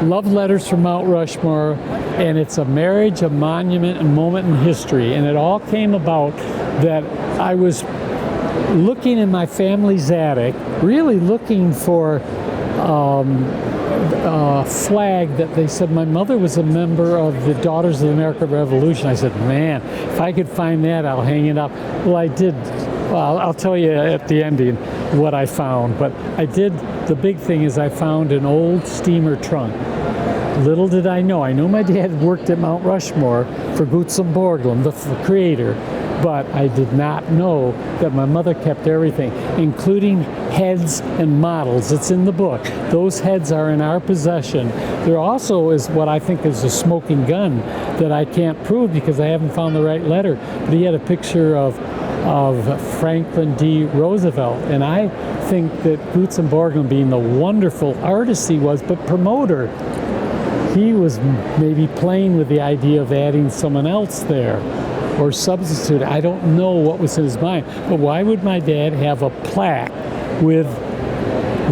Love Letters from Mount Rushmore, and it's a marriage, a monument, a moment in history. And it all came about that I was looking in my family's attic, really looking for a flag that they said my mother was a member of the Daughters of the American Revolution. I said, man, if I could find that, I'll hang it up. Well, I did. Well, I'll tell you at the ending what I found, but I did. The big thing is I found an old steamer trunk. Little did I knew my dad worked at Mount Rushmore for Gutzon Borglum, the creator, but I did not know that my mother kept everything, including heads and models. It's in the book. Those heads are in our possession. There also is what I think is a smoking gun that I can't prove because I haven't found the right letter, but he had a picture of Franklin D. Roosevelt, and I think that Gutzon Borglum, being the wonderful artist he was, but promoter, he was maybe playing with the idea of adding someone else there or substitute. I don't know what was in his mind, but why would my dad have a plaque with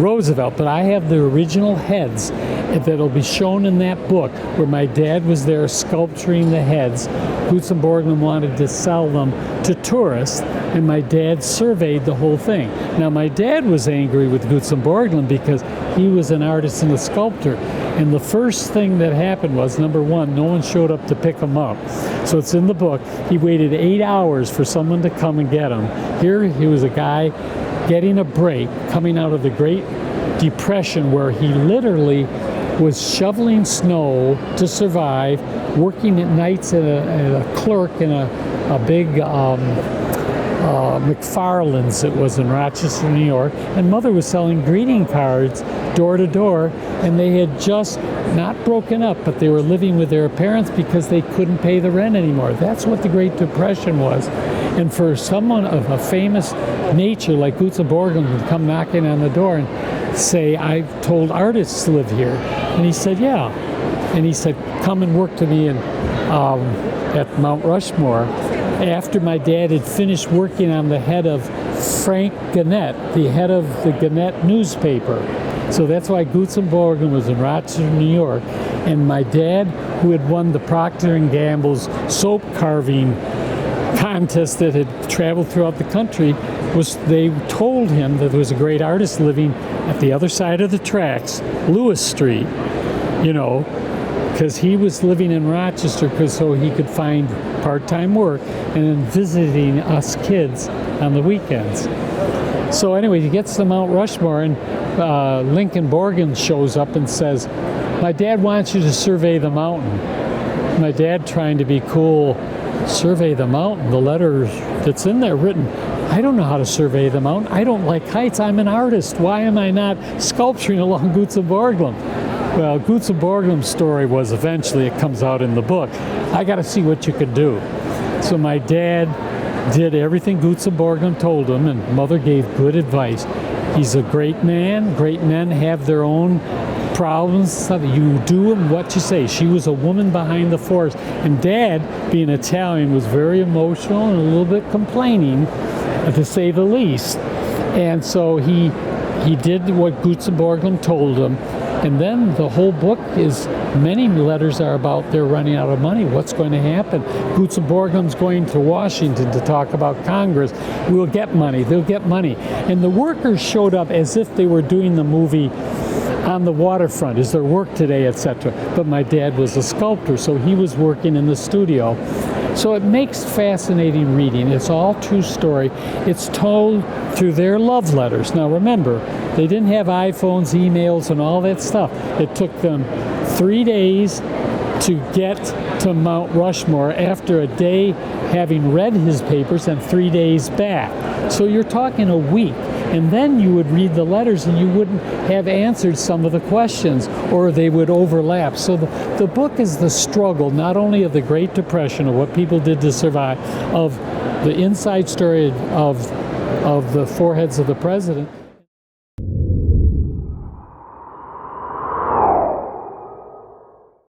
Roosevelt? But I have the original heads that'll be shown in that book where my dad was there sculpturing the heads. Gutzon Borglum wanted to sell them to tourists, and my dad surveyed the whole thing. Now, my dad was angry with Gutzon Borglum because he was an artist and a sculptor. And the first thing that happened was, number one, no one showed up to pick him up. So it's in the book. He waited 8 hours for someone to come and get him. Here he was a guy getting a break, coming out of the Great Depression, where he literally was shoveling snow to survive, working at nights as a clerk in a big McFarland's, it was in Rochester, New York, and mother was selling greeting cards door to door, and they had just not broken up, but they were living with their parents because they couldn't pay the rent anymore. That's what the Great Depression was. And for someone of a famous nature like Gutzon Borglum to come knocking on the door and say, I've told artists to live here. And he said, yeah. And he said, come and work to me at Mount Rushmore. After my dad had finished working on the head of Frank Gannett, the head of the Gannett newspaper. So that's why Gutzon Borglum was in Rochester, New York. And my dad, who had won the Procter & Gamble's soap carving contest that had traveled throughout the country, they told him that there was a great artist living at the other side of the tracks, Lewis Street, because he was living in Rochester so he could find part-time work and then visiting us kids on the weekends. So anyway, he gets to Mount Rushmore, and Lincoln Borgen shows up and says, my dad wants you to survey the mountain. My dad, trying to be cool, survey the mountain. The letter that's in there written, I don't know how to survey the mountain. I don't like heights. I'm an artist. Why am I not sculpturing along Gutzon Borglum? Well, Gutzon Borglum's story was eventually, it comes out in the book, I got to see what you could do. So my dad did everything Gutzon Borglum told him, and mother gave good advice. He's a great man. Great men have their own problems. You do what you say. She was a woman behind the force. And dad, being Italian, was very emotional and a little bit complaining, to say the least. And so he did what Gutzon Borglum told him. And then the whole book is, many letters are about they're running out of money. What's going to happen? Gutzon Borglum's going to Washington to talk about Congress. We'll get money. They'll get money. And the workers showed up as if they were doing the movie On the Waterfront. Is there work today, etc. But my dad was a sculptor, so he was working in the studio. So it makes fascinating reading. It's all true story. It's told through their love letters. Now remember, they didn't have iPhones, emails, and all that stuff. It took them 3 days to get to Mount Rushmore after a day having read his papers and 3 days back. So you're talking a week. And then you would read the letters and you wouldn't have answered some of the questions, or they would overlap. So the book is the struggle, not only of the Great Depression, of what people did to survive, of the inside story of the four heads of the president.